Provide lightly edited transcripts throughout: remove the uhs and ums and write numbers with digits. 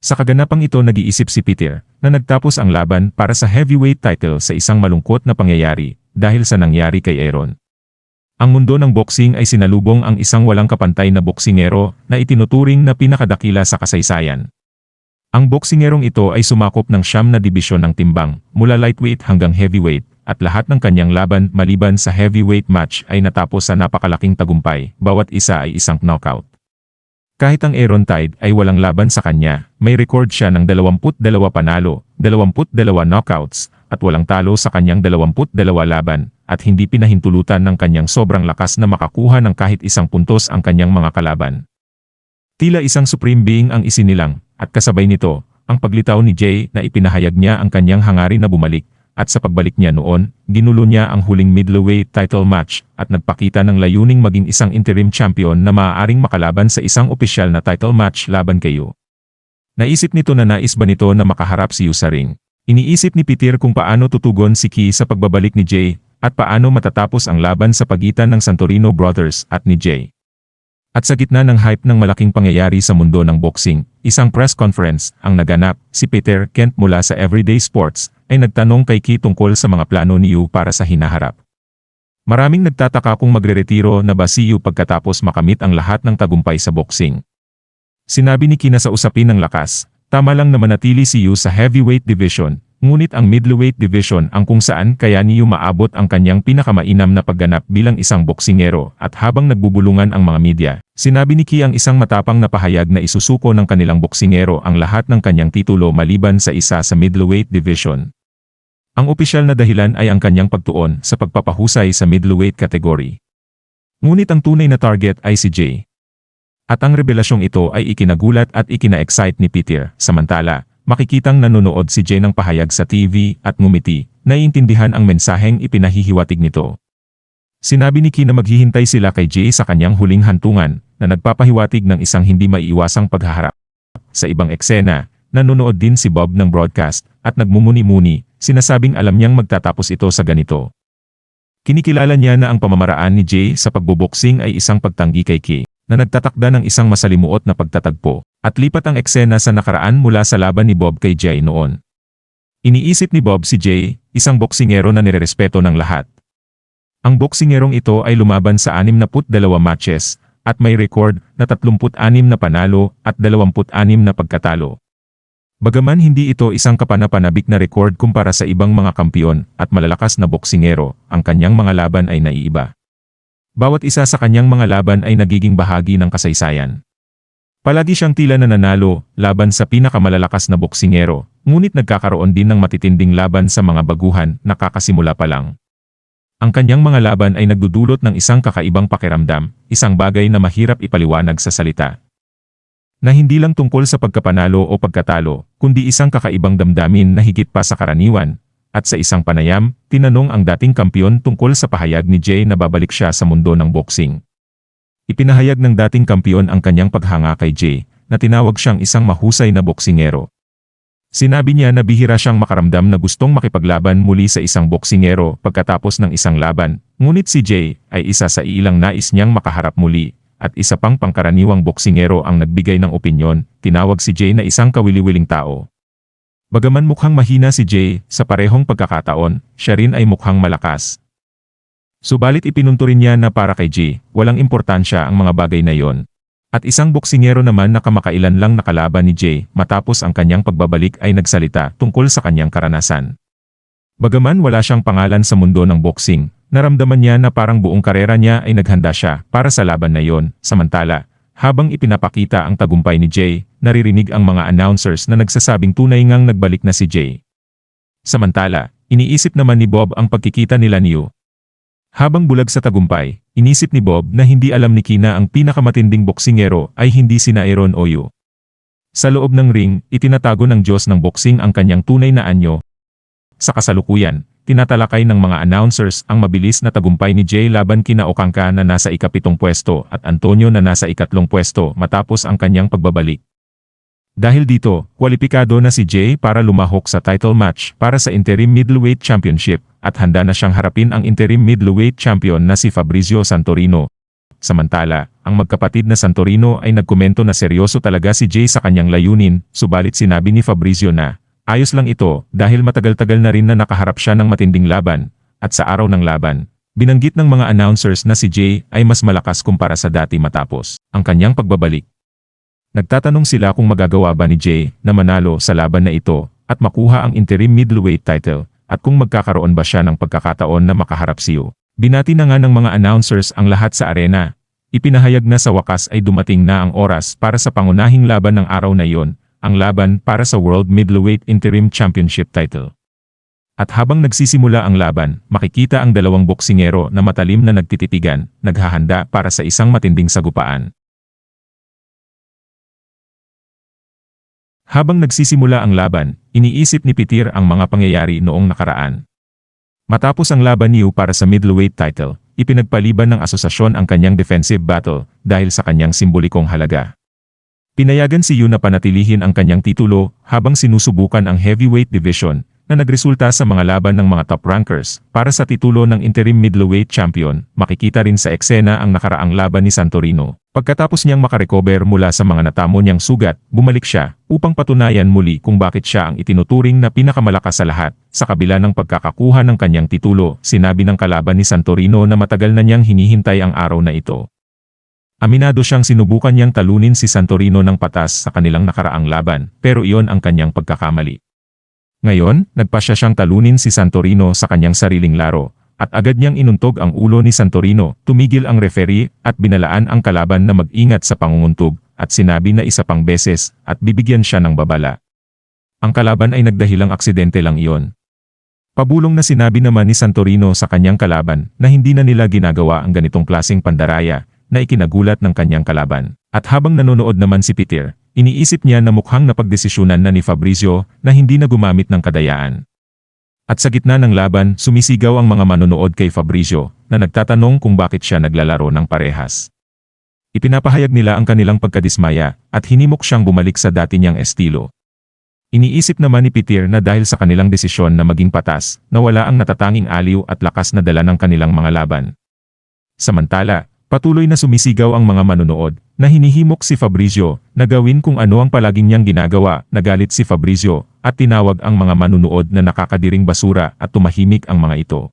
Sa kaganapang ito nag-iisip si Peter na nagtapos ang laban para sa heavyweight title sa isang malungkot na pangyayari dahil sa nangyari kay Aaron. Ang mundo ng boxing ay sinalubong ang isang walang kapantay na boksingero na itinuturing na pinakadakila sa kasaysayan. Ang boksingerong ito ay sumakop ng 9 na dibisyon ng timbang mula lightweight hanggang heavyweight at lahat ng kanyang laban maliban sa heavyweight match ay natapos sa napakalaking tagumpay, bawat isa ay isang knockout. Kahit ang Aaron Tide ay walang laban sa kanya, may record siya ng 22 panalo, 22 knockouts, at walang talo sa kanyang 22 laban, at hindi pinahintulutan ng kanyang sobrang lakas na makakuha ng kahit isang puntos ang kanyang mga kalaban. Tila isang supreme being ang isinilang, at kasabay nito, ang paglitaw ni Jay na ipinahayag niya ang kanyang hangarin na bumalik, at sa pagbalik niya noon, ginulo niya ang huling middleweight title match at nagpakita ng layuning maging isang interim champion na maaaring makalaban sa isang opisyal na title match laban kay Yu. Naisip nito na nais ba nito na makaharap si Yu sa ring. Iniisip ni Peter kung paano tutugon si Ki sa pagbabalik ni Jay at paano matatapos ang laban sa pagitan ng Santorino Brothers at ni Jay. At sa gitna ng hype ng malaking pangyayari sa mundo ng boxing, isang press conference ang naganap. Si Peter Kent mula sa Everyday Sports ay nagtanong kay Ki tungkol sa mga plano ni Yu para sa hinaharap. Maraming nagtataka kung magreretiro na ba si Yu pagkatapos makamit ang lahat ng tagumpay sa boxing. Sinabi ni Ki na sa usapin ng lakas, tama lang na manatili si Yu sa heavyweight division, ngunit ang middleweight division ang kung saan kaya ni Yu maabot ang kanyang pinakamainam na pagganap bilang isang boksingero at habang nagbubulungan ang mga media. Sinabi ni Ki ang isang matapang na pahayag na isusuko ng kanilang boksingero ang lahat ng kanyang titulo maliban sa isa sa middleweight division. Ang opisyal na dahilan ay ang kanyang pagtuon sa pagpapahusay sa middleweight category. Ngunit ang tunay na target ay si Jay. At ang revelasyong ito ay ikinagulat at ikina-excite ni Peter. Samantala, makikitang nanonood si Jay ng pahayag sa TV at ngumiti, naiintindihan ang mensaheng ipinahihiwatig nito. Sinabi ni Ki na maghihintay sila kay Jay sa kanyang huling hantungan, na nagpapahiwatig ng isang hindi maiiwasang paghaharap. Sa ibang eksena, nanonood din si Bob ng broadcast, at nagmumuni-muni, sinasabing alam niyang magtatapos ito sa ganito. Kinikilala niya na ang pamamaraan ni Jay sa pagboboksing ay isang pagtanggi kay Ki, na nagtatakda ng isang masalimuot na pagtatagpo, at lipat ang eksena sa nakaraan mula sa laban ni Bob kay Jay noon. Iniisip ni Bob si Jay, isang boksingero na nirerespeto ng lahat. Ang boksingerong ito ay lumaban sa 62 matches, at may record na 36 na panalo at 26 na pagkatalo. Bagaman hindi ito isang kapanapanabik na record kumpara sa ibang mga kampiyon at malalakas na boksingero, ang kanyang mga laban ay naiiba. Bawat isa sa kanyang mga laban ay nagiging bahagi ng kasaysayan. Palagi siyang tila nananalo laban sa pinakamalalakas na boksingero, ngunit nagkakaroon din ng matitinding laban sa mga baguhan na kakasimula pa lang. Ang kanyang mga laban ay nagdudulot ng isang kakaibang pakiramdam, isang bagay na mahirap ipaliwanag sa salita. Na hindi lang tungkol sa pagkapanalo o pagkatalo, kundi isang kakaibang damdamin na higit pa sa karaniwan. At sa isang panayam, tinanong ang dating kampiyon tungkol sa pahayag ni Jay na babalik siya sa mundo ng boxing. Ipinahayag ng dating kampiyon ang kanyang paghanga kay Jay, na tinawag siyang isang mahusay na boksingero. Sinabi niya na bihira siyang makaramdam na gustong makipaglaban muli sa isang boksingero pagkatapos ng isang laban, ngunit si Jay ay isa sa ilang nais niyang makaharap muli, at isa pang pangkaraniwang boksingero ang nagbigay ng opinyon, tinawag si Jay na isang kawili-wiling tao. Bagaman mukhang mahina si Jay, sa parehong pagkakataon, siya rin ay mukhang malakas. Subalit ipinunto rin niya na para kay Jay, walang importansya ang mga bagay na yon. At isang boksingero naman na kamakailan lang nakalaban ni Jay matapos ang kanyang pagbabalik ay nagsalita tungkol sa kanyang karanasan. Bagaman wala siyang pangalan sa mundo ng boxing, naramdaman niya na parang buong karera niya ay naghanda siya para sa laban na yon. Samantala, habang ipinapakita ang tagumpay ni Jay, naririnig ang mga announcers na nagsasabing tunay ngang nagbalik na si Jay. Samantala, iniisip naman ni Bob ang pagkikita nila ni Yu. Habang bulag sa tagumpay, inisip ni Bob na hindi alam ni Ki na ang pinakamatinding boksingero ay hindi sina Aaron o Yu. Sa loob ng ring, itinatago ng Diyos ng boxing ang kanyang tunay na anyo. Sa kasalukuyan, tinatalakay ng mga announcers ang mabilis na tagumpay ni Jay laban kina Okangka na nasa ika-7 pwesto at Antonio na nasa ika-3 pwesto matapos ang kanyang pagbabalik. Dahil dito, kwalipikado na si Jay para lumahok sa title match para sa Interim Middleweight Championship at handa na siyang harapin ang Interim Middleweight Champion na si Fabricio Santorino. Samantala, ang magkapatid na Santorino ay nagkomento na seryoso talaga si Jay sa kanyang layunin, subalit sinabi ni Fabrizio na, ayos lang ito dahil matagal-tagal na rin na nakaharap siya ng matinding laban, at sa araw ng laban, binanggit ng mga announcers na si Jay ay mas malakas kumpara sa dati matapos ang kanyang pagbabalik. Nagtatanong sila kung magagawa ba ni Jay na manalo sa laban na ito at makuha ang interim middleweight title at kung magkakaroon ba siya ng pagkakataon na makaharap si Yu. Binati na nga ng mga announcers ang lahat sa arena. Ipinahayag na sa wakas ay dumating na ang oras para sa pangunahing laban ng araw na iyon, ang laban para sa World Middleweight Interim Championship title. At habang nagsisimula ang laban, makikita ang dalawang boksingero na matalim na nagtititigan, naghahanda para sa isang matinding sagupaan. Habang nagsisimula ang laban, iniisip ni Peter ang mga pangyayari noong nakaraan. Matapos ang laban ni Yu para sa middleweight title, ipinagpaliban ng asosasyon ang kanyang defensive battle dahil sa kanyang simbolikong halaga. Pinayagan si Yu na panatilihin ang kanyang titulo habang sinusubukan ang heavyweight division na nagresulta sa mga laban ng mga top rankers para sa titulo ng interim middleweight champion. Makikita rin sa eksena ang nakaraang laban ni Santorino. Pagkatapos niyang makarecover mula sa mga natamo niyang sugat, bumalik siya upang patunayan muli kung bakit siya ang itinuturing na pinakamalakas sa lahat. Sa kabila ng pagkakakuha ng kanyang titulo, sinabi ng kalaban ni Santorino na matagal na niyang hinihintay ang araw na ito. Aminado siyang sinubukan niyang talunin si Santorino ng patas sa kanilang nakaraang laban, pero iyon ang kanyang pagkakamali. Ngayon, nagpasya siyang talunin si Santorino sa kanyang sariling laro, at agad niyang inuntog ang ulo ni Santorino, tumigil ang referee at binalaan ang kalaban na mag-ingat sa pangunguntog, at sinabi na isa pang beses at bibigyan siya ng babala. Ang kalaban ay nagdahilang aksidente lang iyon. Pabulong na sinabi naman ni Santorino sa kanyang kalaban na hindi na nila ginagawa ang ganitong klaseng pandaraya na ikinagulat ng kanyang kalaban. At habang nanonood naman si Peter, iniisip niya na mukhang napagdesisyonan na ni Fabrizio na hindi na gumamit ng kadayaan. At sa gitna ng laban, sumisigaw ang mga manonood kay Fabrizio na nagtatanong kung bakit siya naglalaro ng parehas. Ipinapahayag nila ang kanilang pagkadismaya at hinimok siyang bumalik sa dati niyang estilo. Iniisip naman ni Peter na dahil sa kanilang desisyon na maging patas, nawala ang natatanging aliw at lakas na dala ng kanilang mga laban. Samantala, patuloy na sumisigaw ang mga manonood na hinihimok si Fabrizio na gawin kung ano ang palaging niyang ginagawa. Nagalit si Fabrizio at tinawag ang mga manunood na nakakadiring basura at tumahimik ang mga ito.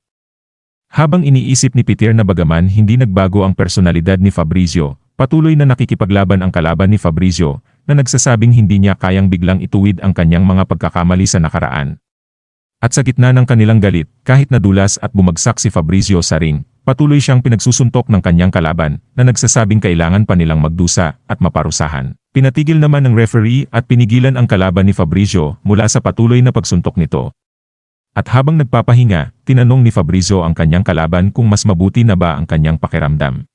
Habang iniisip ni Peter na bagaman hindi nagbago ang personalidad ni Fabrizio, patuloy na nakikipaglaban ang kalaban ni Fabrizio na nagsasabing hindi niya kayang biglang ituwid ang kanyang mga pagkakamali sa nakaraan. At sa gitna ng kanilang galit, kahit nadulas at bumagsak si Fabrizio sa ring, patuloy siyang pinagsusuntok ng kanyang kalaban na nagsasabing kailangan pa nilang magdusa at maparusahan. Pinatigil naman ng referee at pinigilan ang kalaban ni Fabrizio mula sa patuloy na pagsuntok nito. At habang nagpapahinga, tinanong ni Fabrizio ang kanyang kalaban kung mas mabuti na ba ang kanyang pakiramdam.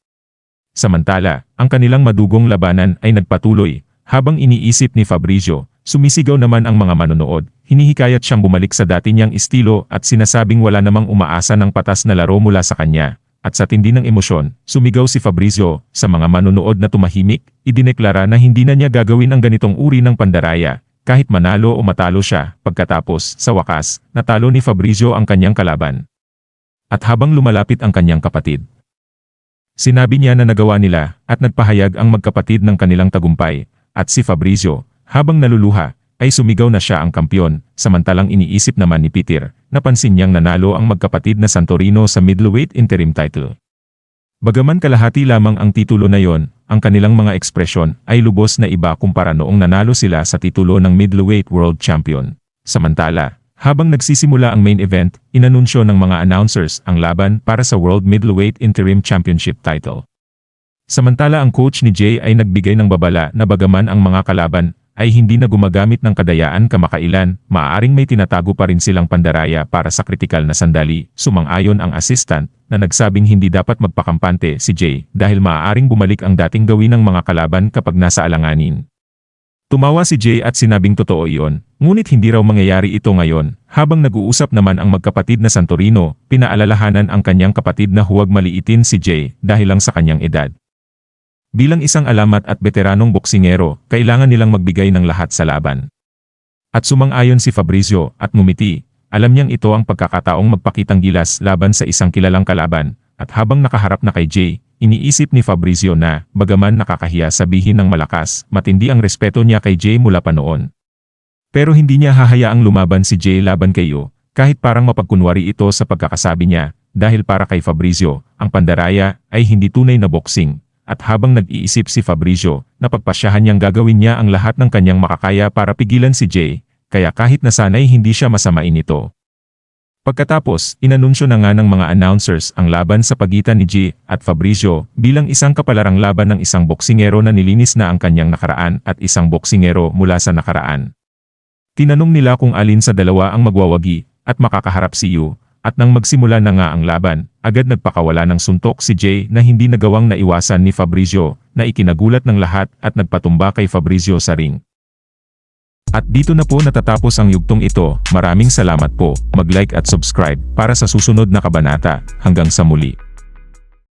Samantala, ang kanilang madugong labanan ay nagpatuloy. Habang iniisip ni Fabrizio, sumisigaw naman ang mga manonood. Hinihikayat siyang bumalik sa dati niyang estilo at sinasabing wala namang umaasa ng patas na laro mula sa kanya. At sa tindi ng emosyon, sumigaw si Fabrizio sa mga manonood na tumahimik, idineklara na hindi na niya gagawin ang ganitong uri ng pandaraya, kahit manalo o matalo siya. Pagkatapos, sa wakas, natalo ni Fabrizio ang kanyang kalaban. At habang lumalapit ang kanyang kapatid, sinabi niya na nagawa nila at nagpahayag ang magkapatid ng kanilang tagumpay, at si Fabrizio, habang naluluha, ay sumigaw na siya ang kampyon, samantalang iniisip naman ni Peter, napansin niyang nanalo ang magkapatid na Santorino sa middleweight interim title. Bagaman kalahati lamang ang titulo na yon, ang kanilang mga ekspresyon ay lubos na iba kumpara noong nanalo sila sa titulo ng middleweight world champion. Samantala, habang nagsisimula ang main event, inanunsyo ng mga announcers ang laban para sa World Middleweight Interim Championship title. Samantala ang coach ni Jay ay nagbigay ng babala na bagaman ang mga kalaban ay hindi na gumagamit ng kadayaan kamakailan, maaaring may tinatago pa rin silang pandaraya para sa kritikal na sandali. Sumang-ayon ang assistant na nagsabing hindi dapat magpakampante si Jay dahil maaaring bumalik ang dating gawin ng mga kalaban kapag nasa alanganin. Tumawa si Jay at sinabing totoo iyon, ngunit hindi raw mangyayari ito ngayon. Habang nag-uusap naman ang magkapatid na Santorino, pinaalalahanan ang kanyang kapatid na huwag maliitin si Jay dahil lang sa kanyang edad. Bilang isang alamat at veteranong boksingero, kailangan nilang magbigay ng lahat sa laban. At sumang-ayon si Fabrizio at ngumiti, alam niyang ito ang pagkakataong magpakitang gilas laban sa isang kilalang kalaban, at habang nakaharap na kay Jay, iniisip ni Fabrizio na, bagaman nakakahiya sabihin ng malakas, matindi ang respeto niya kay Jay mula pa noon. Pero hindi niya hahayaang lumaban si Jay laban kay Yu, kahit parang mapagkunwari ito sa pagkakasabi niya, dahil para kay Fabrizio, ang pandaraya ay hindi tunay na boxing. At habang nag-iisip si Fabrizio, napagpasyahan niyang gagawin niya ang lahat ng kanyang makakaya para pigilan si Jay, kaya kahit nasanay hindi siya masamain ito. Pagkatapos, inanunsyo na nga ng mga announcers ang laban sa pagitan ni Jay at Fabrizio bilang isang kapalarang laban ng isang boksingero na nilinis na ang kanyang nakaraan at isang boksingero mula sa nakaraan. Tinanong nila kung alin sa dalawa ang magwawagi at makakaharap si Yu. At nang magsimula na nga ang laban, agad nagpakawala ng suntok si Jay na hindi nagawang naiwasan ni Fabrizio na ikinagulat ng lahat at nagpatumba kay Fabrizio sa ring. At dito na po natatapos ang yugtong ito. Maraming salamat po. Mag-like at subscribe para sa susunod na kabanata. Hanggang sa muli.